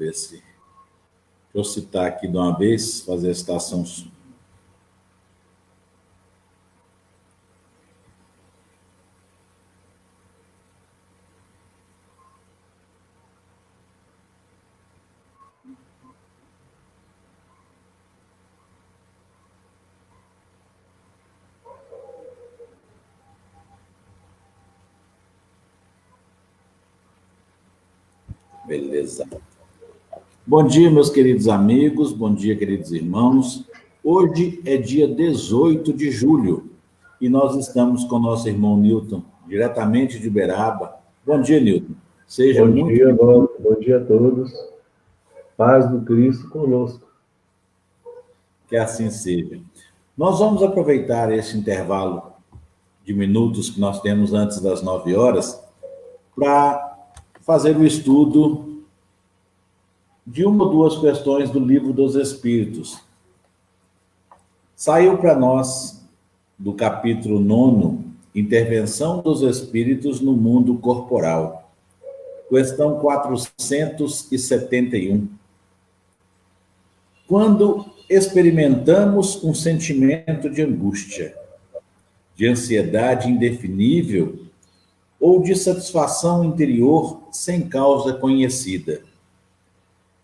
ver se... Deixa eu citar aqui de uma vez, fazer a citação. Beleza. Bom dia, meus queridos amigos, bom dia, queridos irmãos. Hoje é dia 18 de julho e nós estamos com o nosso irmão Newton, diretamente de Uberaba. Bom dia, Newton. Seja Bom muito dia, bom dia a todos. Paz do Cristo conosco. Que assim seja. Nós vamos aproveitar esse intervalo de minutos que nós temos antes das 9 horas para fazer o estudo de uma ou duas questões do Livro dos Espíritos. Saiu para nós, do capítulo 9, Intervenção dos Espíritos no Mundo Corporal. Questão 471. Quando experimentamos um sentimento de angústia, de ansiedade indefinível ou de satisfação interior sem causa conhecida,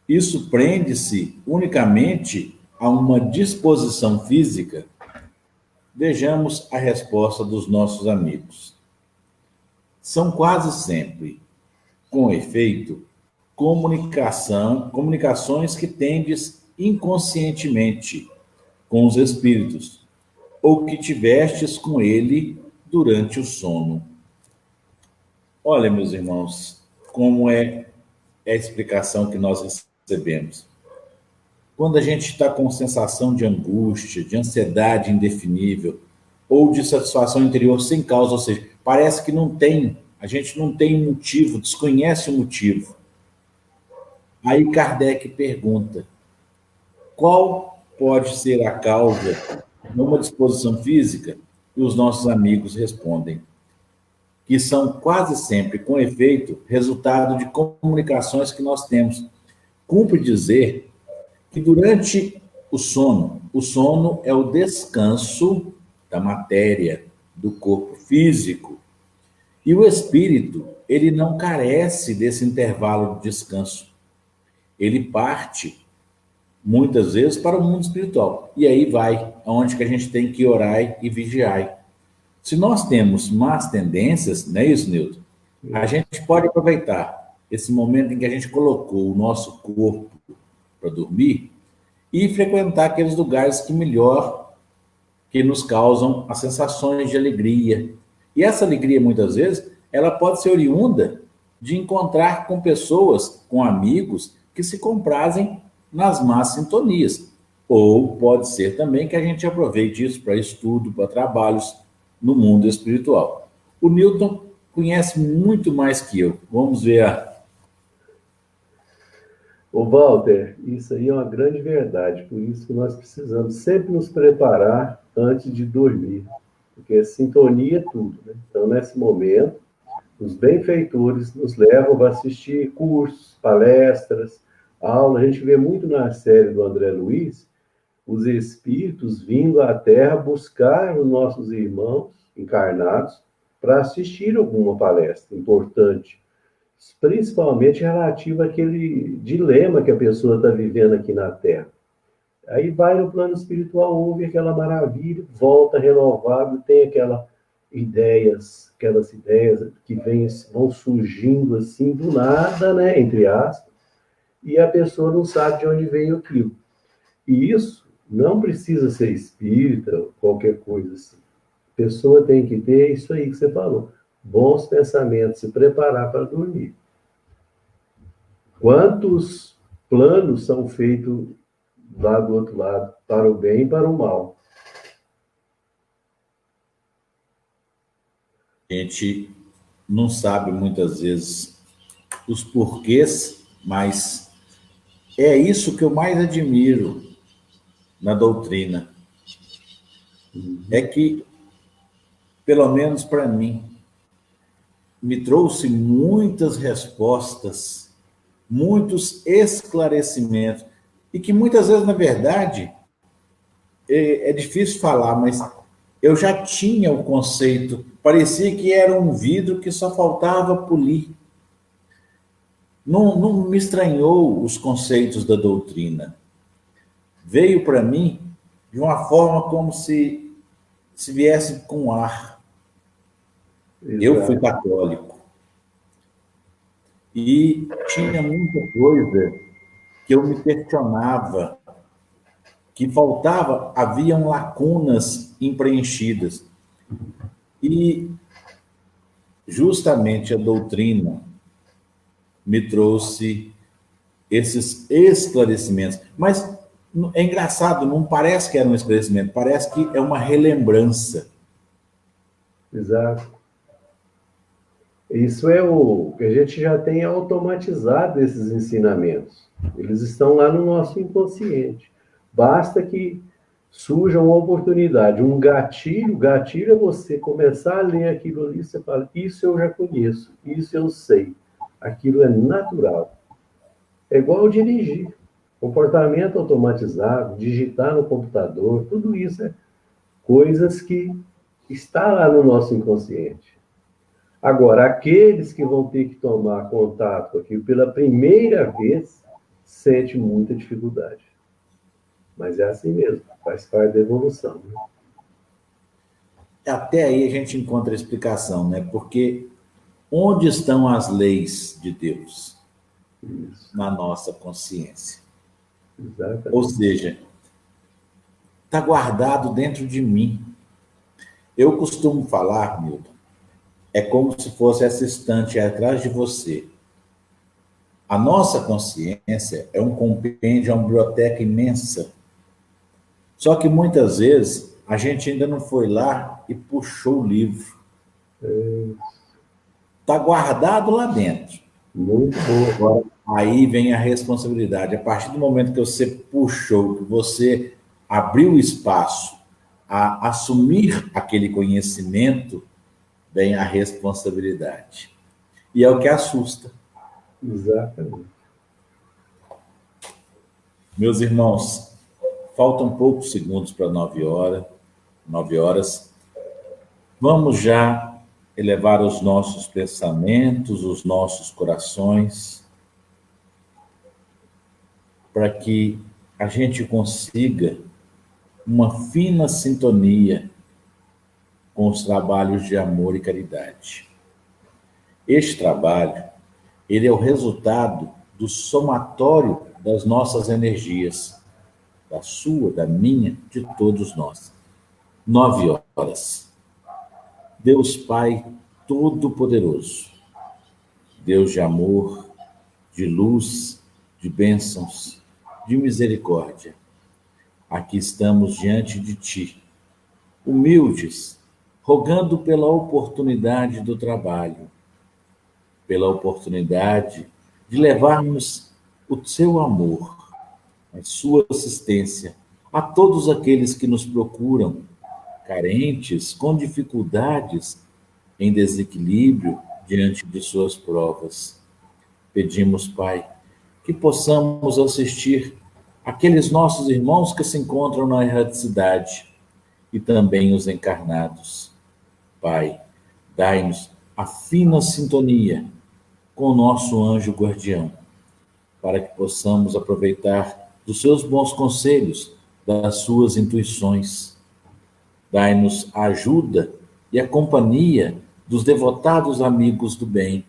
isso prende-se unicamente a uma disposição física? Vejamos a resposta dos nossos amigos. São quase sempre, com efeito, comunicações que tendes inconscientemente com os espíritos, ou que tivestes com ele durante o sono. Olha, meus irmãos, como é a explicação que nós recebemos. Quando a gente está com sensação de angústia, de ansiedade indefinível, ou de satisfação interior sem causa, ou seja, parece que a gente não tem motivo, desconhece o motivo. Aí Kardec pergunta, qual pode ser a causa de uma disposição física? E os nossos amigos respondem que são quase sempre, com efeito, resultado de comunicações que nós temos. Cumpre dizer que durante o sono é o descanso da matéria, do corpo físico, e o espírito, ele não carece desse intervalo de descanso. Ele parte, muitas vezes, para o mundo espiritual. E aí vai, aonde que a gente tem que orar e vigiar. Se nós temos más tendências, não é isso, Nilton? A gente pode aproveitar esse momento em que a gente colocou o nosso corpo para dormir e frequentar aqueles lugares que nos causam as sensações de alegria. E essa alegria, muitas vezes, ela pode ser oriunda de encontrar com pessoas, com amigos, que se comprazem nas más sintonias. Ou pode ser também que a gente aproveite isso para estudo, para trabalhos no mundo espiritual. O Newton conhece muito mais que eu. Vamos ver. Ô Walter, isso aí é uma grande verdade, por isso que nós precisamos sempre nos preparar antes de dormir, porque a sintonia é tudo, né? Então, nesse momento, os benfeitores nos levam a assistir cursos, palestras, aulas. A gente vê muito na série do André Luiz, os espíritos vindo à Terra buscar os nossos irmãos encarnados para assistir alguma palestra importante, principalmente relativo àquele dilema que a pessoa está vivendo aqui na Terra. Aí vai no plano espiritual, ouve aquela maravilha, volta renovado, tem aquelas ideias que vão surgindo assim do nada, né, entre aspas, e a pessoa não sabe de onde veio aquilo. E isso não precisa ser espírita, qualquer coisa assim. A pessoa tem que ter isso aí que você falou, bons pensamentos, se preparar para dormir. Quantos planos são feitos lá do outro lado, para o bem e para o mal? A gente não sabe muitas vezes os porquês, mas é isso que eu mais admiro na doutrina. É que, pelo menos para mim, me trouxe muitas respostas muitos esclarecimentos, e que muitas vezes, na verdade, é difícil falar, mas eu já tinha o conceito, parecia que era um vidro que só faltava polir. Não me estranhou os conceitos da doutrina. Veio para mim de uma forma como se viesse com ar. Eu fui Exato. católico e tinha muita coisa que eu me questionava, que faltava, haviam lacunas impreenchidas. E justamente a doutrina me trouxe esses esclarecimentos. Mas é engraçado, não parece que era um esclarecimento, parece que é uma relembrança. Exato. Isso é o que a gente já tem automatizado esses ensinamentos. Eles estão lá no nosso inconsciente. Basta que surja uma oportunidade, um gatilho. Gatilho é você começar a ler aquilo ali, você fala, isso eu já conheço, isso eu sei. Aquilo é natural. É igual dirigir. Comportamento automatizado, digitar no computador, tudo isso é coisas que está lá no nosso inconsciente. Agora, aqueles que vão ter que tomar contato com aquilo pela primeira vez, sente muita dificuldade. Mas é assim mesmo, faz parte da evolução. Né? Até aí a gente encontra a explicação, né? Porque onde estão as leis de Deus? Isso, Na nossa consciência. Ou exatamente. seja, está guardado dentro de mim. Eu costumo falar, Milton, é como se fosse essa estante atrás de você. A nossa consciência é um compêndio, é uma biblioteca imensa. Só que muitas vezes a gente ainda não foi lá e puxou o livro. Está guardado lá dentro. Muito boa. Agora, aí vem a responsabilidade. A partir do momento que você puxou, que você abriu o espaço a assumir aquele conhecimento, vem a responsabilidade. E é o que assusta. Exatamente. Meus irmãos, faltam poucos segundos para 9 horas. 9 horas. Vamos já elevar os nossos pensamentos, os nossos corações, para que a gente consiga uma fina sintonia com os trabalhos de amor e caridade. Este trabalho, ele é o resultado do somatório das nossas energias, da sua, da minha, de todos nós. 9 horas. Deus Pai Todo-Poderoso, Deus de amor, de luz, de bênçãos, de misericórdia, aqui estamos diante de Ti, humildes, rogando pela oportunidade do trabalho, pela oportunidade de levarmos o Seu amor, a Sua assistência a todos aqueles que nos procuram, carentes, com dificuldades, em desequilíbrio diante de suas provas. Pedimos, Pai, que possamos assistir aqueles nossos irmãos que se encontram na erraticidade e também os encarnados. Pai, dai-nos a fina sintonia com o nosso anjo guardião, para que possamos aproveitar dos seus bons conselhos, das suas intuições. Dai-nos a ajuda e a companhia dos devotados amigos do bem,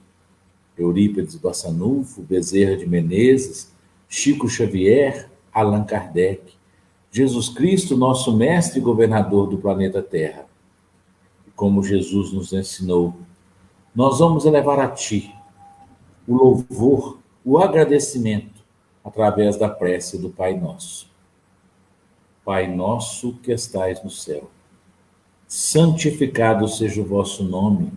Eurípides Bassanufo, Bezerra de Menezes, Chico Xavier, Allan Kardec, Jesus Cristo, nosso mestre e governador do planeta Terra. E como Jesus nos ensinou, nós vamos elevar a Ti o louvor, o agradecimento, através da prece do Pai Nosso. Pai nosso que estais no céu, santificado seja o vosso nome,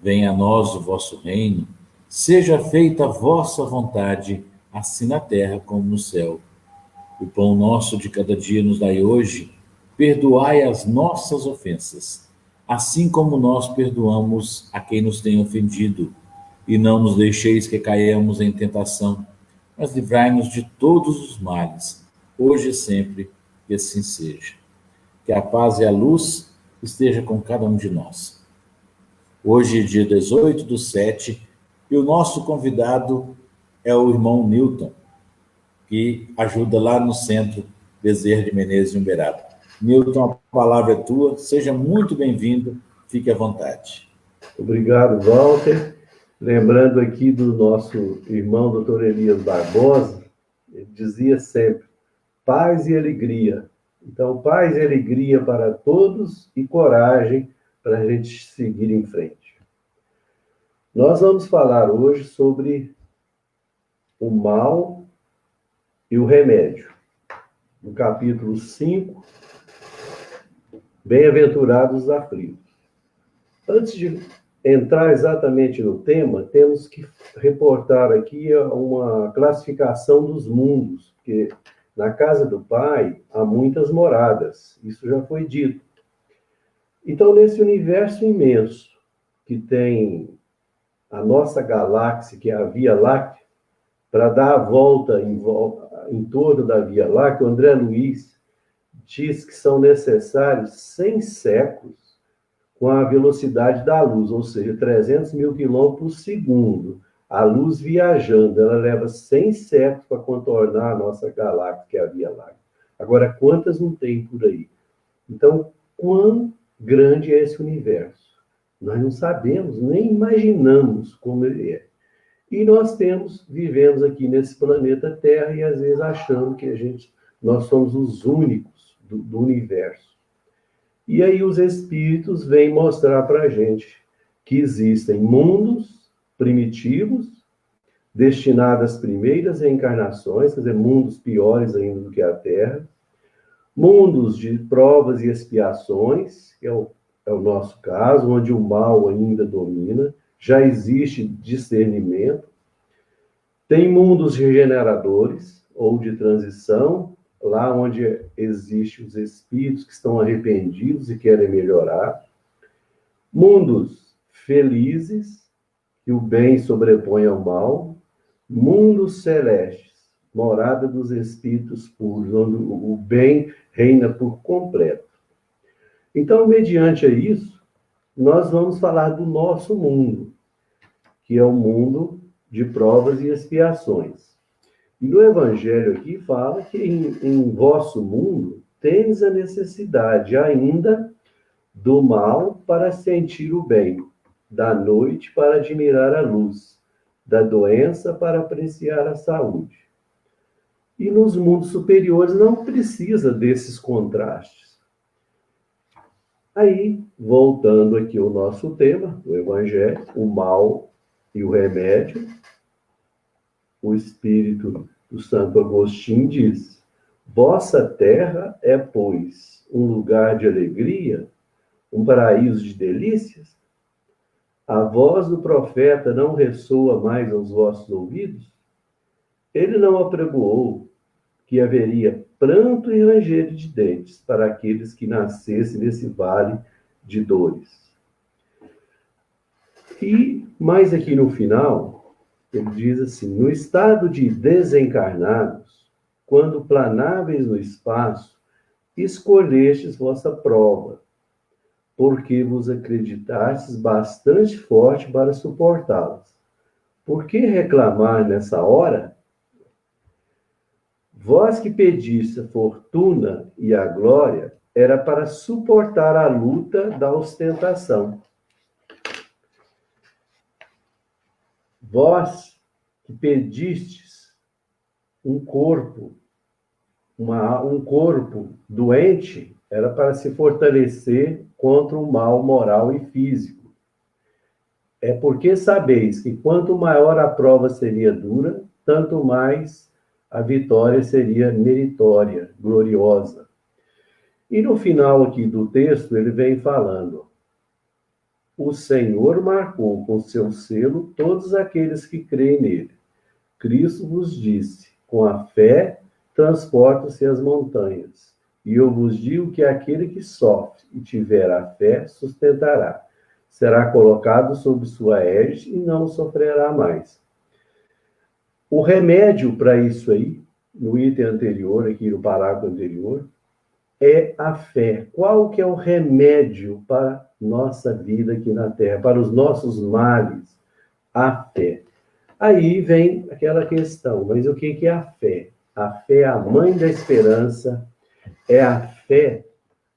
venha a nós o vosso reino, seja feita a vossa vontade, assim na terra como no céu. O pão nosso de cada dia nos dai hoje, perdoai as nossas ofensas, assim como nós perdoamos a quem nos tem ofendido, e não nos deixeis que caiamos em tentação, mas livrai-nos de todos os males, hoje e sempre, que assim seja. Que a paz e a luz esteja com cada um de nós. Hoje é dia 18/7, e o nosso convidado é o irmão Newton, que ajuda lá no Centro Bezerra de Menezes de Uberaba. Newton, a palavra é tua, seja muito bem-vindo, fique à vontade. Obrigado, Walter. Lembrando aqui do nosso irmão, doutor Elias Barbosa, ele dizia sempre, paz e alegria. Então, paz e alegria para todos e coragem para a gente seguir em frente. Nós vamos falar hoje sobre o mal e o remédio. No capítulo 5, Bem-aventurados os aflitos. Antes de entrar exatamente no tema, temos que reportar aqui uma classificação dos mundos, porque na casa do Pai há muitas moradas, isso já foi dito. Então, nesse universo imenso que tem a nossa galáxia, que é a Via Láctea, para dar a volta em torno da Via Láctea, o André Luiz diz que são necessários 100 séculos com a velocidade da luz, ou seja, 300 mil quilômetros por segundo. A luz viajando, ela leva 100 séculos para contornar a nossa galáxia, que é a Via Láctea. Agora, quantas não tem por aí? Então, quão grande é esse universo? Nós não sabemos, nem imaginamos como ele é. E nós vivemos aqui nesse planeta Terra e às vezes achando que nós somos os únicos do universo. E aí os espíritos vêm mostrar para a gente que existem mundos primitivos, destinados às primeiras reencarnações, quer dizer, mundos piores ainda do que a Terra, mundos de provas e expiações, que é o nosso caso, onde o mal ainda domina, já existe discernimento. Tem mundos regeneradores ou de transição, lá onde existem os espíritos que estão arrependidos e querem melhorar. Mundos felizes, que o bem sobrepõe ao mal. Mundos celestes, morada dos espíritos puros, onde o bem reina por completo. Então, mediante isso, nós vamos falar do nosso mundo, que é o mundo de provas e expiações. E no Evangelho aqui fala que em vosso mundo tendes a necessidade ainda do mal para sentir o bem, da noite para admirar a luz, da doença para apreciar a saúde. E nos mundos superiores não precisa desses contrastes. Aí, voltando aqui ao nosso tema, o Evangelho, o mal e o remédio, o Espírito do Santo Agostinho diz, vossa terra é, pois, um lugar de alegria, um paraíso de delícias? A voz do profeta não ressoa mais aos vossos ouvidos? Ele não apregoou que haveria pranto e ranger de dentes para aqueles que nascessem nesse vale de dores. E mais aqui no final, ele diz assim, no estado de desencarnados, quando planáveis no espaço, escolhestes vossa prova, porque vos acreditastes bastante forte para suportá-las. Por que reclamar nessa hora? Vós que pediste a fortuna e a glória, era para suportar a luta da ostentação. Vós que pedistes um corpo doente, era para se fortalecer contra o mal moral e físico. É porque sabeis que quanto maior a prova seria dura, tanto mais a vitória seria meritória, gloriosa. E no final aqui do texto, ele vem falando, o Senhor marcou com seu selo todos aqueles que creem nele. Cristo vos disse, com a fé transportam-se as montanhas. E eu vos digo que aquele que sofre e tiver a fé, sustentará. será colocado sob sua égide e não sofrerá mais. O remédio para isso aí, no item anterior, aqui no parágrafo anterior, é a fé. Qual que é o remédio para nossa vida aqui na Terra, para os nossos males? A fé. Aí vem aquela questão, mas o que é a fé? A fé é a mãe da esperança, é a fé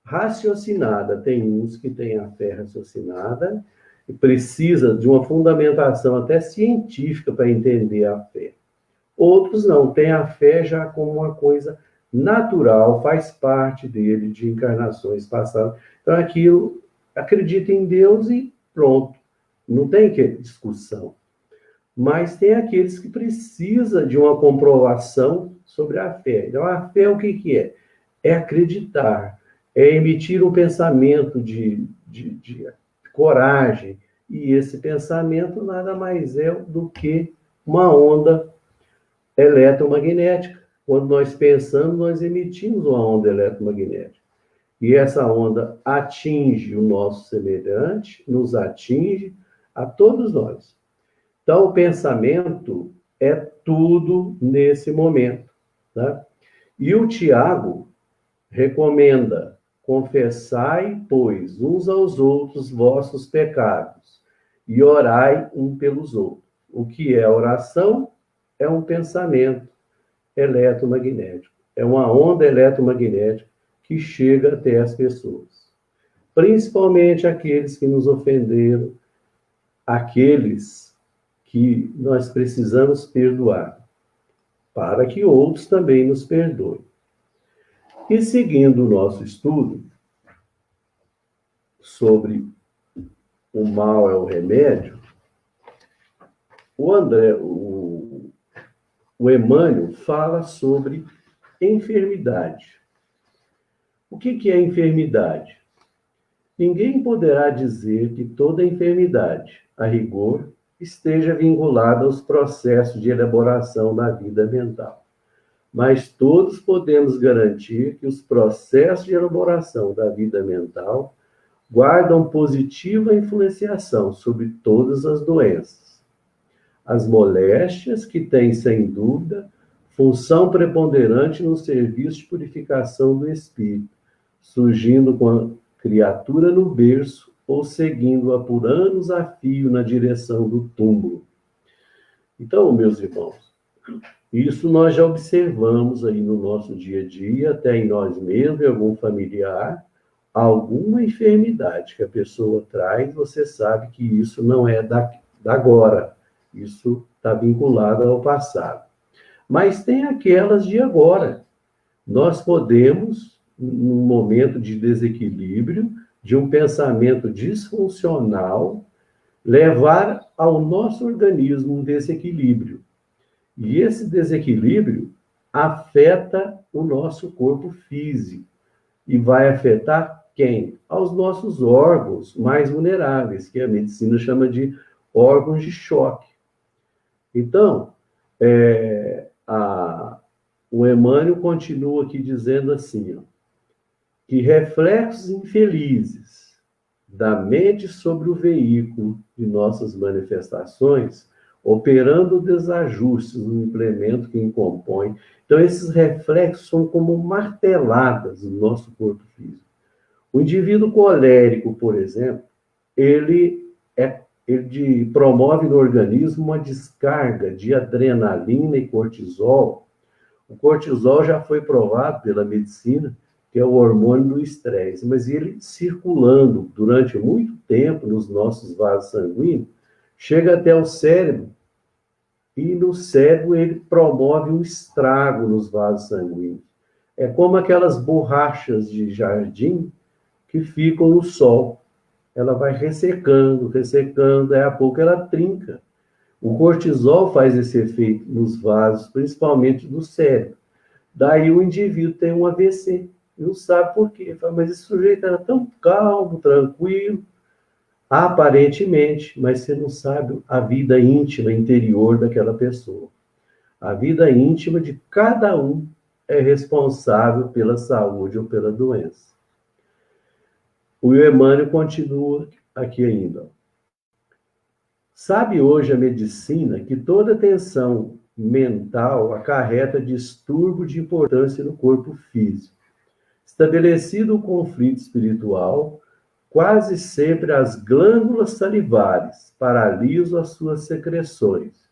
raciocinada. Tem uns que têm a fé raciocinada e precisa de uma fundamentação até científica para entender a fé. Outros não, têm a fé já como uma coisa natural, faz parte dele, de encarnações passadas. Então, aquilo, acredita em Deus e pronto. Não tem que discussão. Mas tem aqueles que precisam de uma comprovação sobre a fé. Então, a fé o que é? É acreditar, é emitir um pensamento de coragem. E esse pensamento nada mais é do que uma onda eletromagnética. Quando nós pensamos, nós emitimos uma onda eletromagnética. E essa onda atinge o nosso semelhante, nos atinge a todos nós. Então, o pensamento é tudo nesse momento. Tá? E o Tiago recomenda: confessai, pois, uns aos outros vossos pecados, e orai um pelos outros. O que é oração? É um pensamento eletromagnético. É uma onda eletromagnética que chega até as pessoas. Principalmente aqueles que nos ofenderam, aqueles que nós precisamos perdoar, para que outros também nos perdoem. E seguindo o nosso estudo sobre o mal é o remédio, o Emmanuel fala sobre enfermidade. O que é enfermidade? Ninguém poderá dizer que toda enfermidade, a rigor, esteja vinculada aos processos de elaboração da vida mental. Mas todos podemos garantir que os processos de elaboração da vida mental guardam positiva influenciação sobre todas as doenças. As moléstias, que têm, sem dúvida, função preponderante no serviço de purificação do espírito, surgindo com a criatura no berço ou seguindo-a por anos a fio na direção do túmulo. Então, meus irmãos, isso nós já observamos aí no nosso dia a dia, até em nós mesmos, em algum familiar, alguma enfermidade que a pessoa traz, você sabe que isso não é da agora, isso está vinculado ao passado. Mas tem aquelas de agora. Nós podemos, num momento de desequilíbrio, de um pensamento disfuncional, levar ao nosso organismo um desequilíbrio. E esse desequilíbrio afeta o nosso corpo físico. E vai afetar quem? Aos nossos órgãos mais vulneráveis, que a medicina chama de órgãos de choque. Então, o Emmanuel continua aqui dizendo assim, que reflexos infelizes da mente sobre o veículo de nossas manifestações, operando desajustes no implemento que compõe. Então, esses reflexos são como marteladas no nosso corpo físico. O indivíduo colérico, por exemplo, ele promove no organismo uma descarga de adrenalina e cortisol. O cortisol já foi provado pela medicina que é o hormônio do estresse, mas ele circulando durante muito tempo nos nossos vasos sanguíneos, chega até o cérebro, e no cérebro ele promove um estrago nos vasos sanguíneos. É como aquelas borrachas de jardim que ficam no sol. Ela vai ressecando, daí a pouco ela trinca. O cortisol faz esse efeito nos vasos, principalmente do cérebro. Daí o indivíduo tem um AVC. Não sabe por quê. Fala, mas esse sujeito era tão calmo, tranquilo, aparentemente, mas você não sabe a vida íntima, interior daquela pessoa. A vida íntima de cada um é responsável pela saúde ou pela doença. O Emmanuel continua aqui ainda. Sabe hoje a medicina que toda tensão mental acarreta distúrbio de importância no corpo físico. Estabelecido o conflito espiritual, quase sempre as glândulas salivares paralisam as suas secreções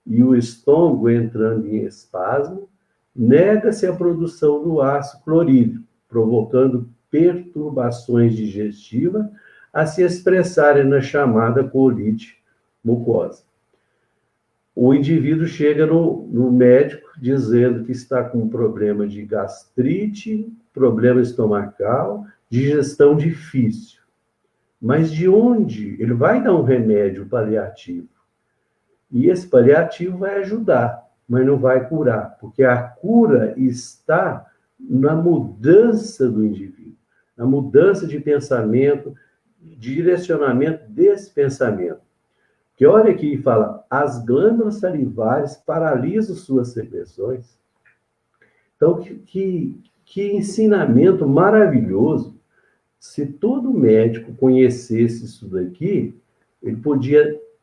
e o estômago, entrando em espasmo, nega-se a produção do ácido clorídrico, provocando perturbações digestivas a se expressarem na chamada colite mucosa. O indivíduo chega no médico dizendo que está com problema de gastrite, problema estomacal, digestão difícil. Mas de onde? Ele vai dar um remédio paliativo. E esse paliativo vai ajudar, mas não vai curar, porque a cura está na mudança do indivíduo, na mudança de pensamento, de direcionamento desse pensamento. Que olha aqui e fala, as glândulas salivares paralisam suas secreções. Então, que ensinamento maravilhoso. Se todo médico conhecesse isso daqui, ele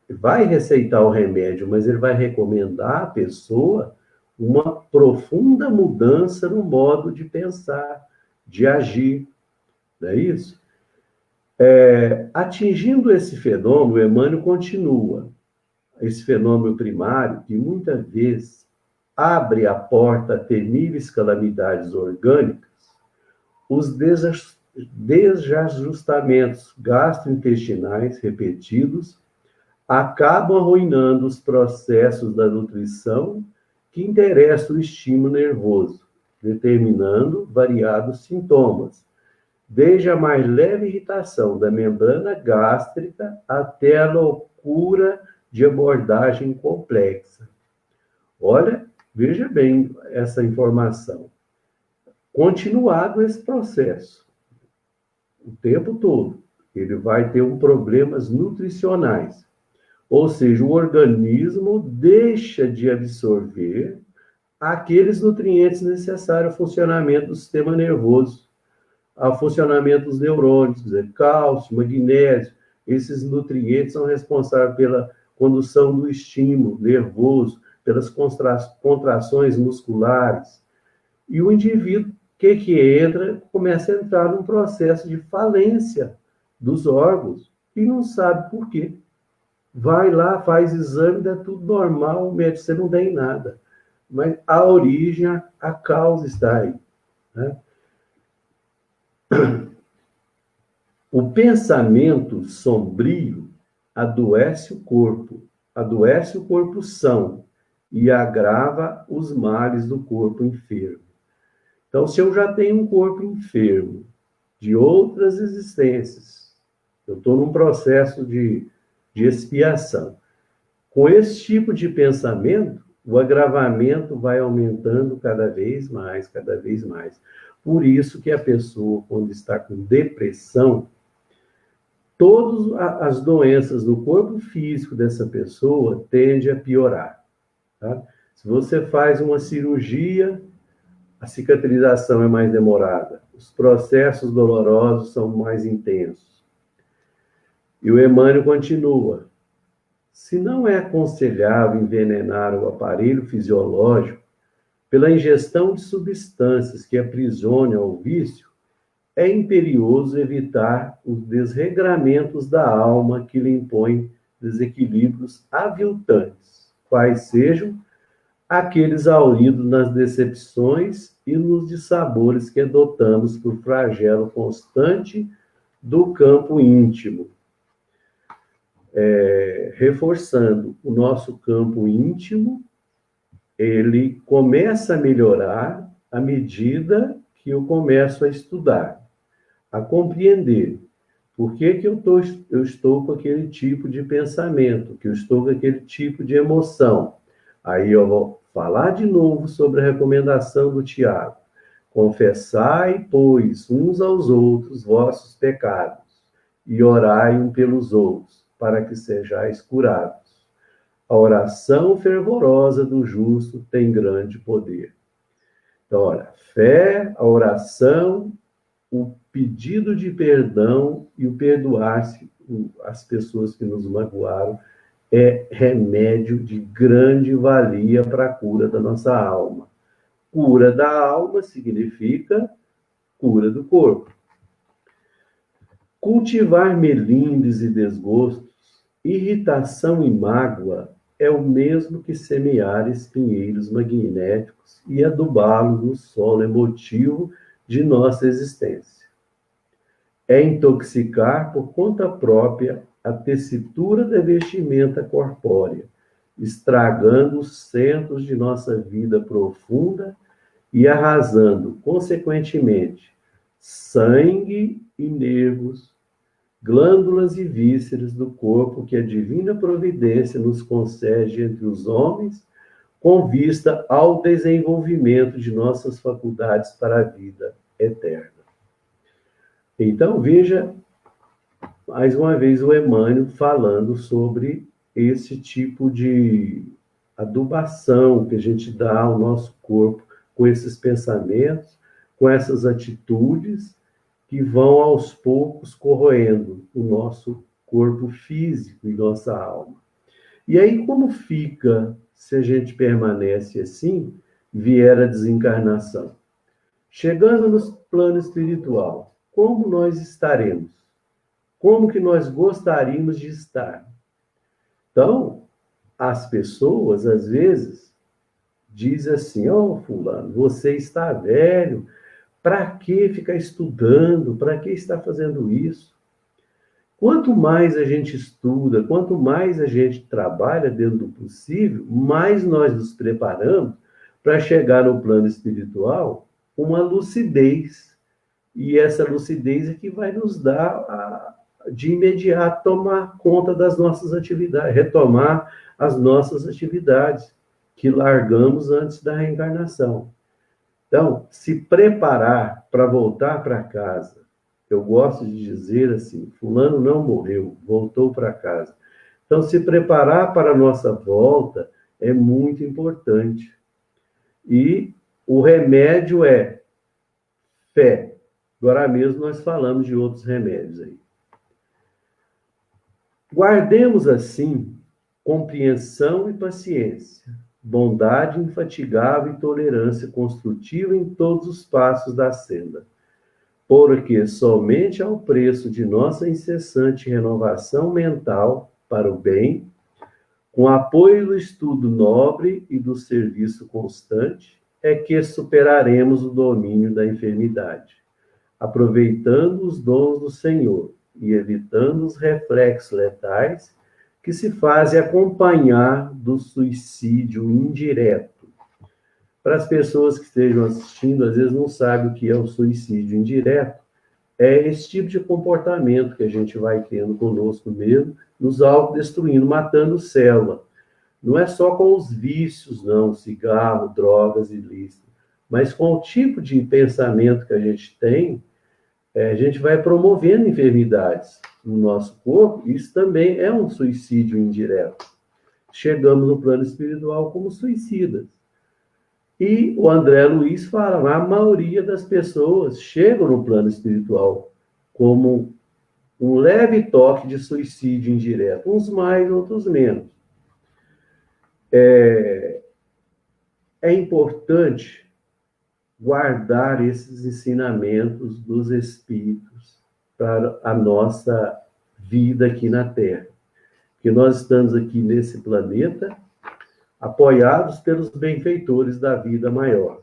vai receitar o remédio, mas ele vai recomendar à pessoa uma profunda mudança no modo de pensar, de agir. Não é isso? Atingindo esse fenômeno, o Emmanuel continua. Esse fenômeno primário, que muitas vezes abre a porta a temíveis calamidades orgânicas, os desajustamentos gastrointestinais repetidos acabam arruinando os processos da nutrição que interessam o estímulo nervoso, determinando variados sintomas, desde a mais leve irritação da membrana gástrica até a loucura de abordagem complexa. Olha, veja bem essa informação. Continuado esse processo, o tempo todo, ele vai ter problemas nutricionais. Ou seja, o organismo deixa de absorver aqueles nutrientes necessários ao funcionamento do sistema nervoso, ao funcionamento dos neurônios, quer dizer, cálcio, magnésio. Esses nutrientes são responsáveis pela condução do estímulo nervoso, pelas contrações musculares. E o indivíduo, que entra, começa a entrar num processo de falência dos órgãos e não sabe por quê. Vai lá, faz exame, dá tudo normal, o médico, você não tem nada. Mas a origem, a causa está aí, né? O pensamento sombrio adoece o corpo são, e agrava os males do corpo enfermo. Então, se eu já tenho um corpo enfermo de outras existências, eu estou num processo de expiação. Com esse tipo de pensamento, o agravamento vai aumentando cada vez mais, cada vez mais. Por isso que a pessoa, quando está com depressão, todas as doenças do corpo físico dessa pessoa tendem a piorar. Tá? Se você faz uma cirurgia, a cicatrização é mais demorada, os processos dolorosos são mais intensos. E o Emmanuel continua. Se não é aconselhável envenenar o aparelho fisiológico pela ingestão de substâncias que aprisionem ao vício, é imperioso evitar os desregramentos da alma que lhe impõem desequilíbrios aviltantes, quais sejam aqueles hauridos nas decepções e nos dissabores que adotamos por flagelo constante do campo íntimo. Reforçando o nosso campo íntimo, ele começa a melhorar à medida que eu começo a estudar, a compreender por que eu estou com aquele tipo de pensamento, que eu estou com aquele tipo de emoção. Aí eu vou falar de novo sobre a recomendação do Tiago. Confessai, pois, uns aos outros vossos pecados, e orai um pelos outros, para que sejais curados. A oração fervorosa do justo tem grande poder. Então, olha, fé, a oração, o pedido de perdão e o perdoar-se as pessoas que nos magoaram, é remédio de grande valia para a cura da nossa alma. Cura da alma significa cura do corpo. Cultivar melindres e desgostos, irritação e mágoa é o mesmo que semear espinheiros magnéticos e adubá-los no solo emotivo de nossa existência. É intoxicar por conta própria a tessitura da vestimenta corpórea, estragando os centros de nossa vida profunda e arrasando, consequentemente, sangue e nervos, glândulas e vísceras do corpo que a divina providência nos concede entre os homens, com vista ao desenvolvimento de nossas faculdades para a vida eterna. Então, veja, mais uma vez, o Emmanuel falando sobre esse tipo de adubação que a gente dá ao nosso corpo com esses pensamentos, com essas atitudes que vão aos poucos corroendo o nosso corpo físico e nossa alma. E aí, como fica se a gente permanece assim, vier a desencarnação? Chegando no plano espiritual, como nós estaremos? Como que nós gostaríamos de estar? Então, as pessoas, às vezes, dizem assim, fulano, você está velho, para que ficar estudando? Para que está fazendo isso? Quanto mais a gente estuda, quanto mais a gente trabalha dentro do possível, mais nós nos preparamos para chegar no plano espiritual com uma lucidez. E essa lucidez é que vai nos dar, de imediato, tomar conta das nossas atividades, retomar as nossas atividades que largamos antes da reencarnação. Então, se preparar para voltar para casa. Eu gosto de dizer assim, fulano não morreu, voltou para casa. Então, se preparar para a nossa volta é muito importante. E o remédio é fé. Agora mesmo nós falamos de outros remédios aí. Guardemos, assim, compreensão e paciência, bondade infatigável e tolerância construtiva em todos os passos da senda, porque somente ao preço de nossa incessante renovação mental para o bem, com apoio do estudo nobre e do serviço constante, é que superaremos o domínio da enfermidade, aproveitando os dons do Senhor e evitando os reflexos letais que se fazem acompanhar do suicídio indireto. Para as pessoas que estejam assistindo, às vezes não sabem o que é o suicídio indireto. É esse tipo de comportamento que a gente vai tendo conosco mesmo, nos autodestruindo, matando célula. Não é só com os vícios, não, cigarro, drogas ilícitas, mas com o tipo de pensamento que a gente tem, a gente vai promovendo enfermidades no nosso corpo. Isso também é um suicídio indireto. Chegamos no plano espiritual como suicidas. E o André Luiz fala, a maioria das pessoas chegam no plano espiritual como um leve toque de suicídio indireto, uns mais, outros menos. É importante guardar esses ensinamentos dos Espíritos para a nossa vida aqui na Terra. Porque nós estamos aqui nesse planeta apoiados pelos benfeitores da vida maior.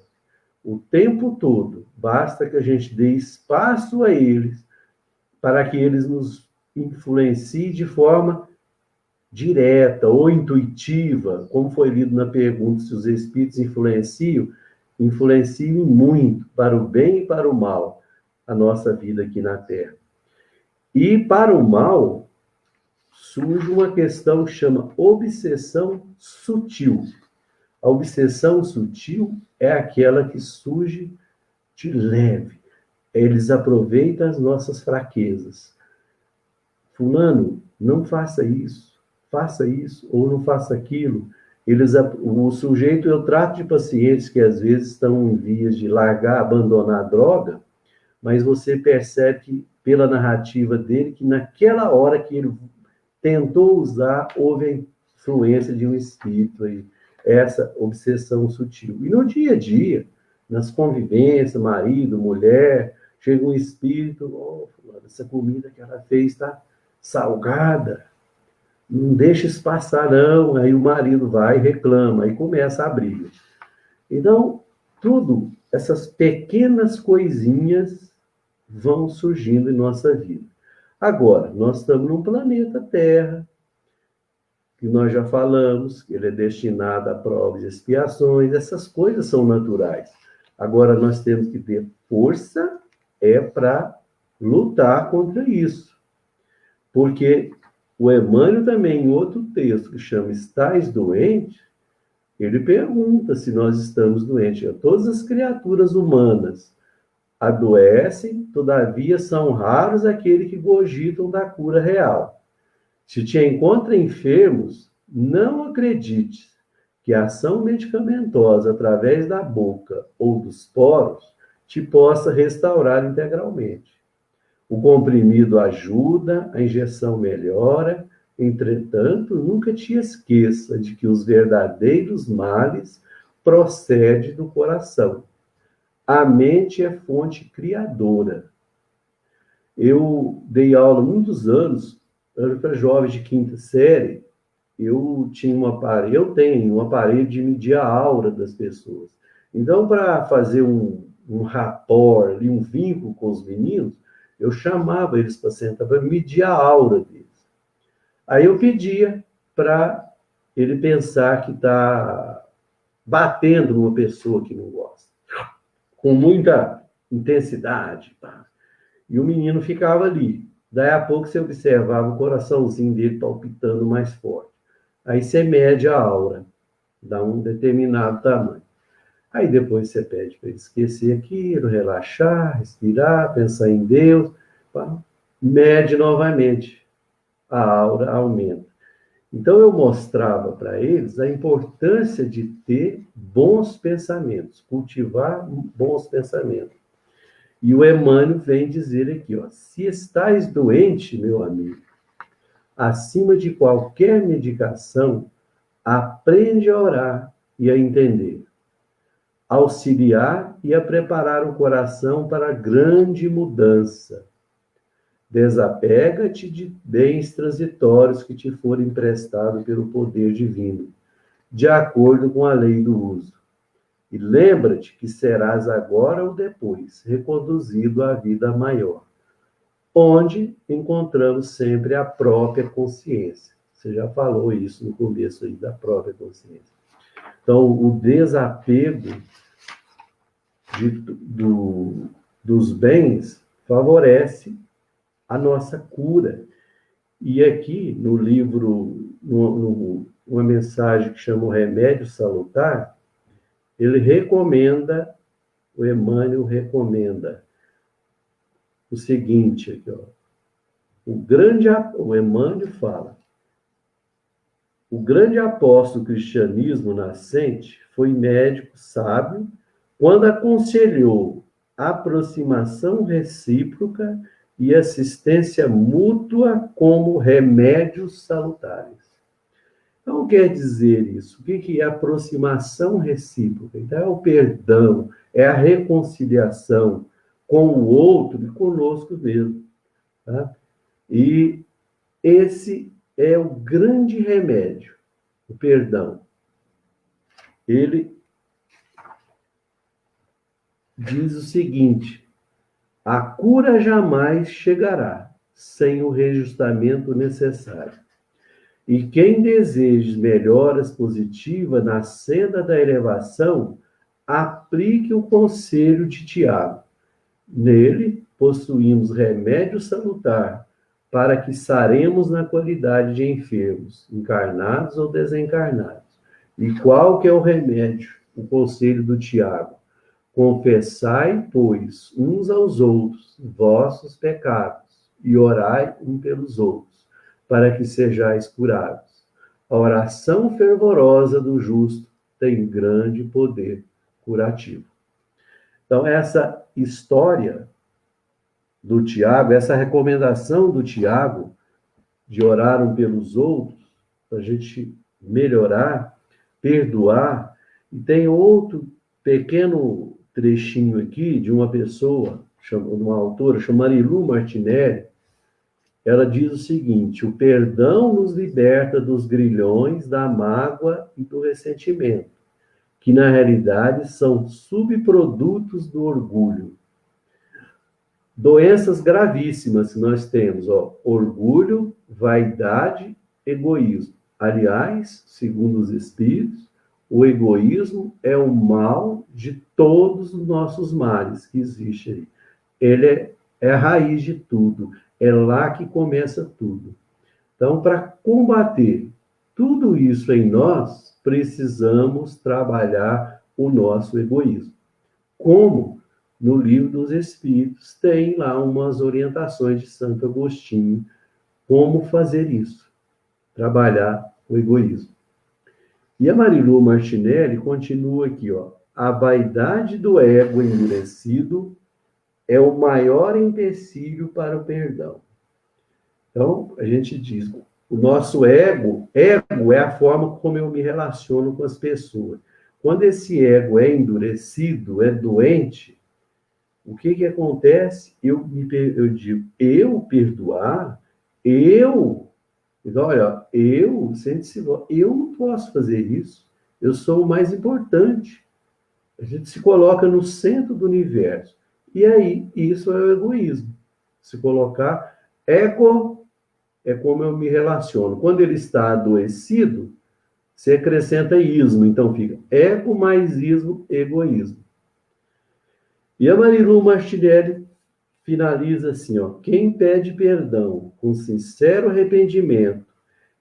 O tempo todo, basta que a gente dê espaço a eles para que eles nos influenciem de forma direta ou intuitiva, como foi lido na pergunta, se os Espíritos influenciam muito para o bem e para o mal a nossa vida aqui na Terra. E para o mal, surge uma questão que chama obsessão sutil. A obsessão sutil é aquela que surge de leve. Eles aproveitam as nossas fraquezas. Fulano, não faça isso ou não faça aquilo. O sujeito, eu trato de pacientes que às vezes estão em vias de largar, abandonar a droga, mas você percebe que pela narrativa dele, que naquela hora que ele tentou usar, houve a influência de um espírito aí, essa obsessão sutil. E no dia a dia, nas convivências, marido, mulher, chega um espírito, oh, essa comida que ela fez está salgada, não deixa isso passar não, aí o marido vai e reclama, aí começa a briga. Então, tudo, essas pequenas coisinhas vão surgindo em nossa vida. Agora, nós estamos num planeta Terra, que nós já falamos, que ele é destinado a provas e expiações, essas coisas são naturais. Agora, nós temos que ter força para lutar contra isso. Porque o Emmanuel também, em outro texto que chama Estais Doente, ele pergunta se nós estamos doentes. Todas as criaturas humanas adoecem, todavia são raros aqueles que cogitam da cura real. Se te encontra enfermos, não acredites que a ação medicamentosa através da boca ou dos poros te possa restaurar integralmente. O comprimido ajuda, a injeção melhora, entretanto, nunca te esqueça de que os verdadeiros males procedem do coração. A mente é fonte criadora. Eu dei aula muitos anos, para jovens de quinta série, eu tenho um aparelho de medir a aura das pessoas. Então, para fazer um rapport, um vínculo com os meninos, eu chamava eles para sentar, para medir a aura deles. Aí eu pedia para ele pensar que está batendo numa pessoa que não gosta, com muita intensidade. E o menino ficava ali. Daí a pouco você observava o coraçãozinho dele palpitando mais forte. Aí você mede a aura, dá um determinado tamanho. Aí depois você pede para ele esquecer aquilo, relaxar, respirar, pensar em Deus. Mede novamente. A aura aumenta. Então eu mostrava para eles a importância de ter bons pensamentos, cultivar bons pensamentos. E o Emmanuel vem dizer aqui, se estás doente, meu amigo, acima de qualquer medicação, aprende a orar e a entender, auxiliar e a preparar o coração para a grande mudança. Desapega-te de bens transitórios que te forem emprestados pelo poder divino, de acordo com a lei do uso. E lembra-te que serás agora ou depois reconduzido à vida maior, onde encontramos sempre a própria consciência. Você já falou isso no começo aí, da própria consciência. Então, o desapego dos bens favorece a nossa cura. E aqui, no livro, uma mensagem que chama O Remédio Salutar, ele recomenda, o Emmanuel recomenda o seguinte, aqui, o Emmanuel fala, o grande apóstolo do cristianismo nascente foi médico sábio quando aconselhou aproximação recíproca e assistência mútua como remédios salutares. Então, quer dizer isso? O que é aproximação recíproca? Então, é o perdão, é a reconciliação com o outro e conosco mesmo. Tá? E esse é o grande remédio, o perdão. Ele diz o seguinte: a cura jamais chegará sem o reajustamento necessário. E quem deseja melhoras positivas na senda da elevação, aplique o conselho de Tiago. Nele, possuímos remédio salutar para que saremos na qualidade de enfermos, encarnados ou desencarnados. E qual que é o remédio? O conselho do Tiago. Confessai, pois, uns aos outros vossos pecados, e orai um pelos outros, para que sejais curados. A oração fervorosa do justo tem grande poder curativo. Então, essa história do Tiago, essa recomendação do Tiago de orar um pelos outros, para a gente melhorar, perdoar. E tem outro pequeno trechinho aqui de uma pessoa, uma autora, chamada Marilu Martinelli. Ela diz o seguinte: o perdão nos liberta dos grilhões, da mágoa e do ressentimento, que na realidade são subprodutos do orgulho. Doenças gravíssimas que nós temos, orgulho, vaidade, egoísmo. Aliás, segundo os espíritos, o egoísmo é o mal de todos os nossos males que existem aí. Ele é a raiz de tudo, é lá que começa tudo. Então, para combater tudo isso em nós, precisamos trabalhar o nosso egoísmo. Como? No Livro dos Espíritos tem lá umas orientações de Santo Agostinho, como fazer isso, trabalhar o egoísmo. E a Marilu Martinelli continua aqui, a vaidade do ego endurecido é o maior empecilho para o perdão. Então, a gente diz, o nosso ego é a forma como eu me relaciono com as pessoas. Quando esse ego é endurecido, é doente, o que acontece? Eu digo, eu perdoar, olha, eu não posso fazer isso, eu sou o mais importante. A gente se coloca no centro do universo. E aí, isso é o egoísmo. Se colocar, ego é como eu me relaciono. Quando ele está adoecido, você acrescenta ismo, então fica ego mais ismo, egoísmo. E a Marilu Martinelli finaliza assim, quem pede perdão com sincero arrependimento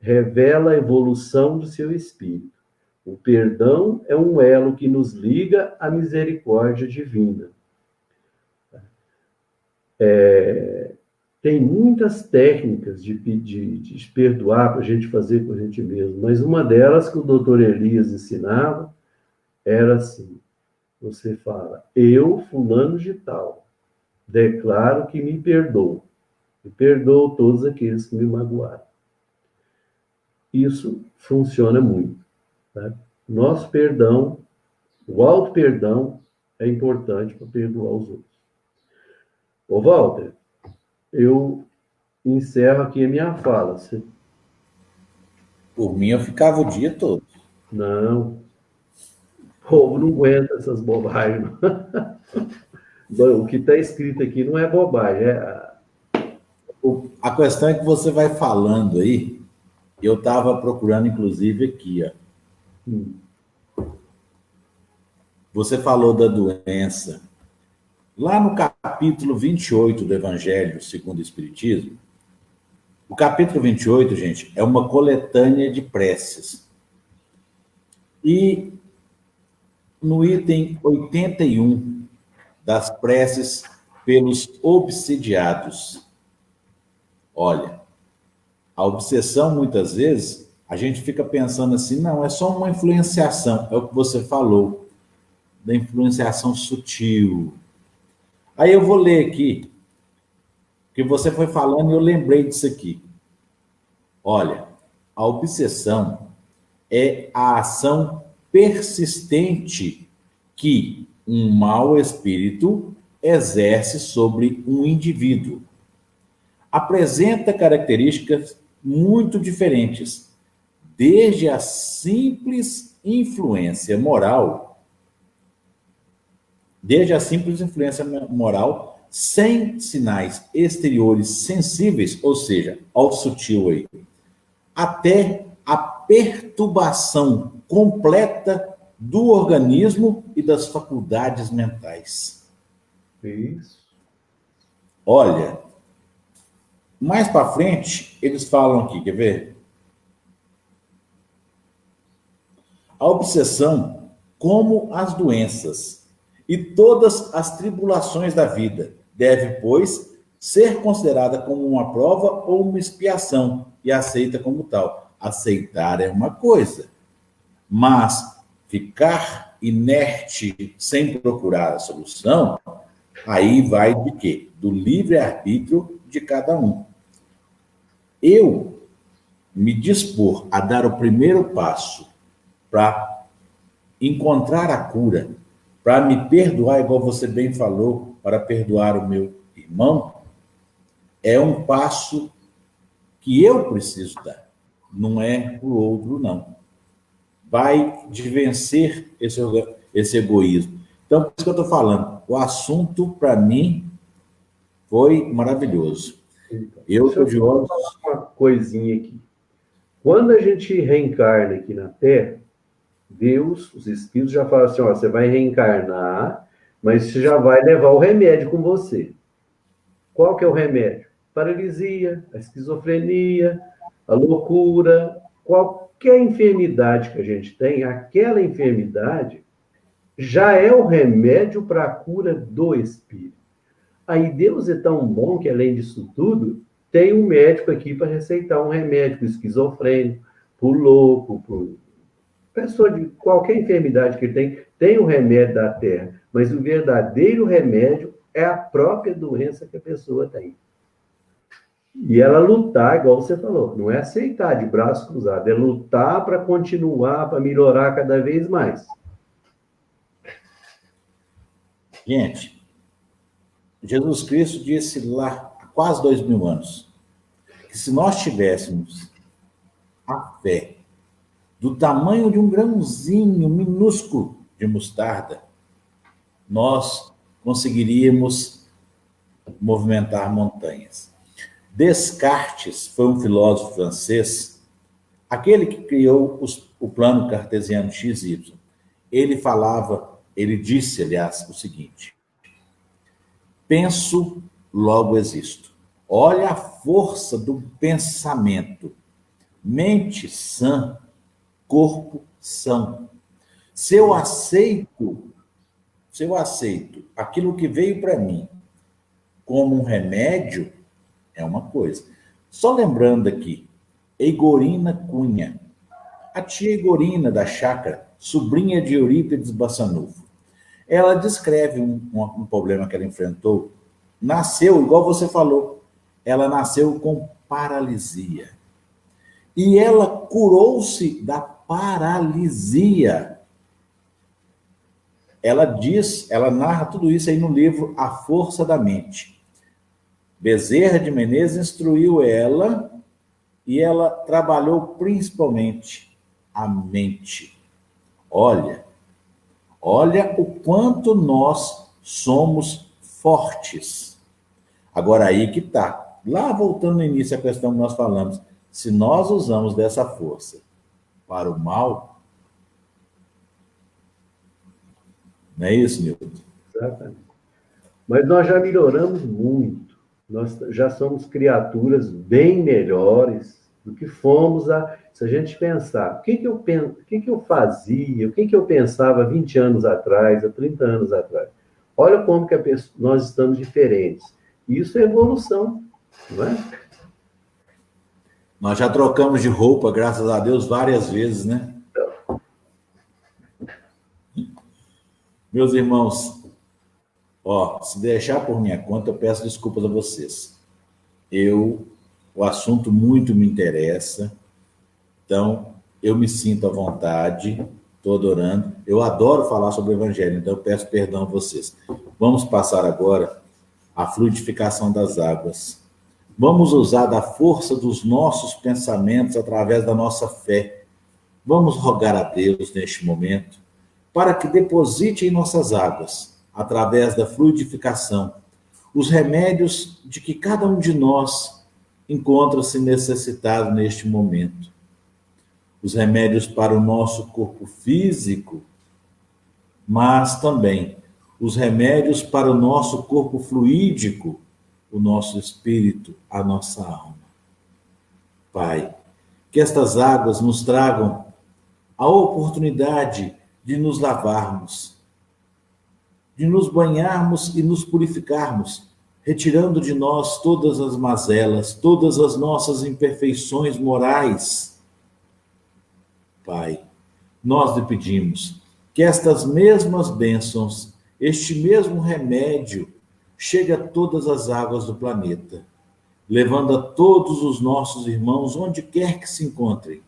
revela a evolução do seu espírito. O perdão é um elo que nos liga à misericórdia divina. Tem muitas técnicas de perdoar para a gente fazer com a gente mesmo, mas uma delas que o doutor Elias ensinava era assim: você fala, eu, fulano de tal, declaro que me perdoo, e perdoo todos aqueles que me magoaram. Isso funciona muito. Tá? Nosso perdão, o auto-perdão, é importante para perdoar os outros. Ô, Walter, eu encerro aqui a minha fala. Por mim, eu ficava o dia todo. Não. O povo não aguenta essas bobagens. O que está escrito aqui não é bobagem. A questão é que você vai falando aí, eu estava procurando, inclusive, aqui. Você falou da doença. Lá no capítulo 28 do Evangelho segundo o Espiritismo, o capítulo 28, gente, é uma coletânea de preces. E no item 81 das preces pelos obsidiados, olha, a obsessão, muitas vezes, a gente fica pensando assim, não, é só uma influenciação, é o que você falou, da influenciação sutil. Aí eu vou ler aqui, que você foi falando e eu lembrei disso aqui. Olha, a obsessão é a ação persistente que um mau espírito exerce sobre um indivíduo. Apresenta características muito diferentes, desde a simples influência moral, sem sinais exteriores sensíveis, ou seja, ao sutil aí, até a perturbação completa do organismo e das faculdades mentais. Isso. Olha, mais para frente, eles falam aqui, quer ver? A obsessão, como as doenças e todas as tribulações da vida, deve, pois, ser considerada como uma prova ou uma expiação e aceita como tal. Aceitar é uma coisa, mas ficar inerte sem procurar a solução Aí vai de quê? Do livre-arbítrio de cada um. Eu me dispor a dar o primeiro passo para encontrar a cura, para me perdoar, igual você bem falou, para perdoar o meu irmão, é um passo que eu preciso dar, não é o outro, não. Vai de vencer esse egoísmo. Então, por isso que eu estou falando, o assunto, para mim, foi maravilhoso. Eu Deixa estou eu de só olhos. falar uma coisinha aqui. Quando a gente reencarna aqui na Terra, Deus, os espíritos já falam assim, ó, você vai reencarnar, mas você já vai levar o remédio com você. Qual que é o remédio? Paralisia, a esquizofrenia, a loucura, qualquer enfermidade que a gente tem, aquela enfermidade já é o remédio para a cura do espírito. Aí Deus é tão bom que, além disso tudo, tem um médico aqui para receitar um remédio para o esquizofrênico, para o louco, para pessoa de qualquer enfermidade que tem o remédio da terra, mas o verdadeiro remédio é a própria doença que a pessoa tem. E ela lutar, igual você falou, não é aceitar de braço cruzado, é lutar para continuar, para melhorar cada vez mais. Gente, Jesus Cristo disse lá há quase 2000 anos que se nós tivéssemos a fé do tamanho de um grãozinho minúsculo de mostarda, nós conseguiríamos movimentar montanhas. Descartes foi um filósofo francês, aquele que criou o plano cartesiano XY. Ele disse, aliás, o seguinte: penso, logo existo. Olha a força do pensamento. Mente sã, corpo são. Se eu aceito aquilo que veio para mim como um remédio, é uma coisa. Só lembrando aqui, Eigorina Cunha, a tia Eigorina da chácara, sobrinha de Eurípides Bassanufo. Ela descreve um problema que ela enfrentou. Nasceu, igual você falou, ela nasceu com paralisia. E ela curou-se da paralisia. Ela narra tudo isso aí no livro A Força da Mente. Bezerra de Menezes instruiu ela e ela trabalhou principalmente a mente. Olha o quanto nós somos fortes. Agora aí que está. Lá voltando no início à questão que nós falamos, se nós usamos dessa força para o mal, não é isso, Milton? Exatamente. Mas nós já melhoramos muito. Nós já somos criaturas bem melhores do que fomos se a gente pensar, o que eu fazia, o que eu pensava 20 anos atrás, há 30 anos atrás. Olha como que nós estamos diferentes. Isso é evolução, não é? Nós já trocamos de roupa, graças a Deus, várias vezes, né? Meus irmãos, se deixar por minha conta, eu peço desculpas a vocês. O assunto muito me interessa, então eu me sinto à vontade, estou adorando. Eu adoro falar sobre o Evangelho, então eu peço perdão a vocês. Vamos passar agora à fluidificação das águas. Vamos usar da força dos nossos pensamentos através da nossa fé. Vamos rogar a Deus neste momento para que deposite em nossas águas, através da fluidificação, os remédios de que cada um de nós encontra-se necessitado neste momento. Os remédios para o nosso corpo físico, mas também os remédios para o nosso corpo fluídico, o nosso espírito, a nossa alma. Pai, que estas águas nos tragam a oportunidade de nos lavarmos, de nos banharmos e nos purificarmos, retirando de nós todas as mazelas, todas as nossas imperfeições morais. Pai, nós lhe pedimos que estas mesmas bênçãos, este mesmo remédio chegue a todas as águas do planeta, levando a todos os nossos irmãos, onde quer que se encontrem,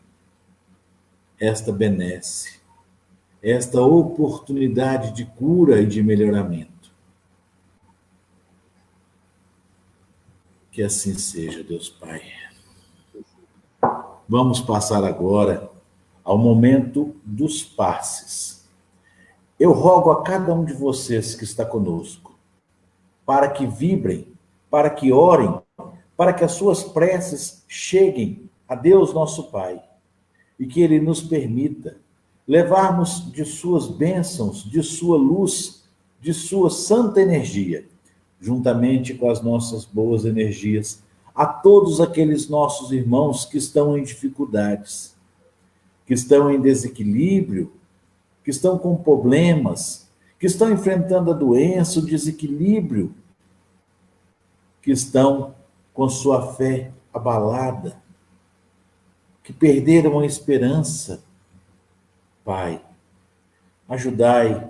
esta benesse, esta oportunidade de cura e de melhoramento. Que assim seja, Deus Pai. Vamos passar agora ao momento dos passes. Eu rogo a cada um de vocês que está conosco, para que vibrem, para que orem, para que as suas preces cheguem a Deus nosso Pai, e que Ele nos permita levarmos de suas bênçãos, de sua luz, de sua santa energia, juntamente com as nossas boas energias, a todos aqueles nossos irmãos que estão em dificuldades, que estão em desequilíbrio, que estão com problemas, que estão enfrentando a doença, o desequilíbrio, que estão com sua fé abalada, que perderam a esperança. Pai, ajudai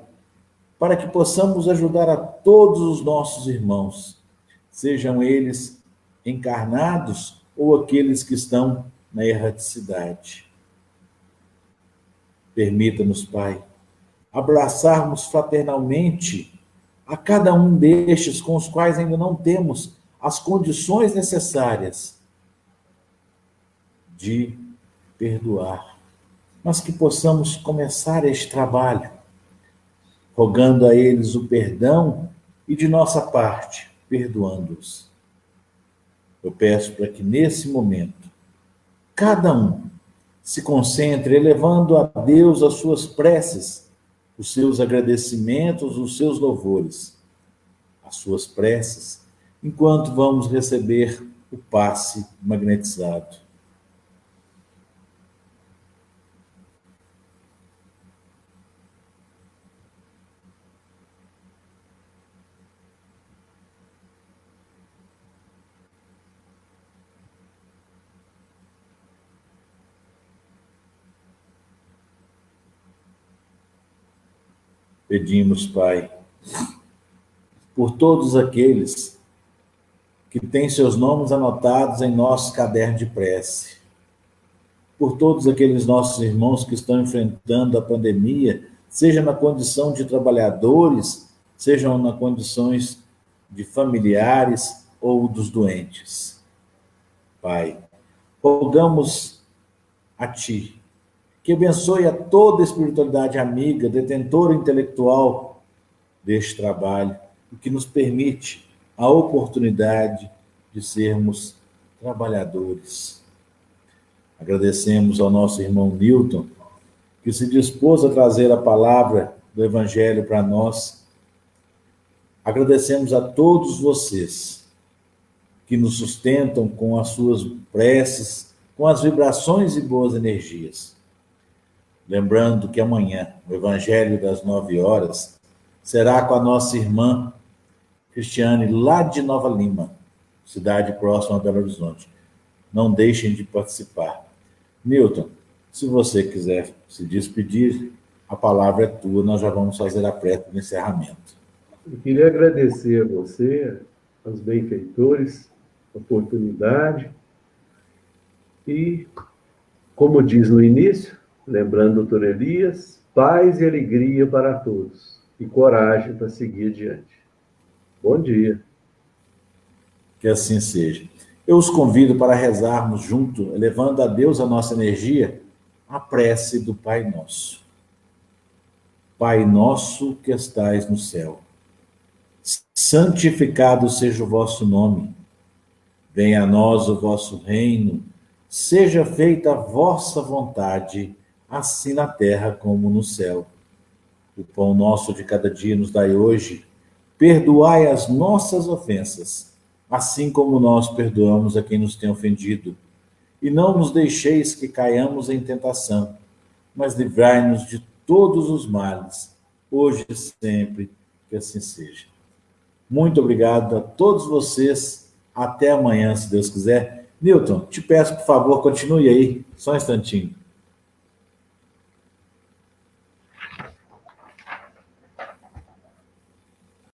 para que possamos ajudar a todos os nossos irmãos, sejam eles encarnados ou aqueles que estão na erraticidade. Permita-nos, Pai, abraçarmos fraternalmente a cada um destes com os quais ainda não temos as condições necessárias de perdoar, mas que possamos começar este trabalho, rogando a eles o perdão e, de nossa parte, perdoando-os. Eu peço para que, nesse momento, cada um se concentre elevando a Deus as suas preces, os seus agradecimentos, os seus louvores, as suas preces, enquanto vamos receber o passe magnetizado. Pedimos, Pai, por todos aqueles que têm seus nomes anotados em nosso caderno de prece, por todos aqueles nossos irmãos que estão enfrentando a pandemia, seja na condição de trabalhadores, sejam na condições de familiares ou dos doentes. Pai, rogamos a Ti que abençoe a toda a espiritualidade amiga, detentora intelectual deste trabalho, e que nos permite a oportunidade de sermos trabalhadores. Agradecemos ao nosso irmão Newton, que se dispôs a trazer a palavra do Evangelho para nós. Agradecemos a todos vocês que nos sustentam com as suas preces, com as vibrações e boas energias. Lembrando que amanhã, o Evangelho das 9h, será com a nossa irmã Cristiane, lá de Nova Lima, cidade próxima a Belo Horizonte. Não deixem de participar. Newton, se você quiser se despedir, a palavra é tua, nós já vamos fazer a prece do encerramento. Eu queria agradecer a você, aos benfeitores, a oportunidade e, como diz no início, lembrando o doutor Elias, paz e alegria para todos e coragem para seguir adiante. Bom dia. Que assim seja. Eu os convido para rezarmos junto, elevando a Deus a nossa energia, a prece do Pai Nosso. Pai nosso que estais no céu, santificado seja o vosso nome. Venha a nós o vosso reino, seja feita a vossa vontade, assim na terra como no céu. O pão nosso de cada dia nos dai hoje. Perdoai as nossas ofensas, assim como nós perdoamos a quem nos tem ofendido. E não nos deixeis que caiamos em tentação, mas livrai-nos de todos os males, hoje e sempre, que assim seja. Muito obrigado a todos vocês. Até amanhã, se Deus quiser. Newton, te peço, por favor, continue aí, só um instantinho.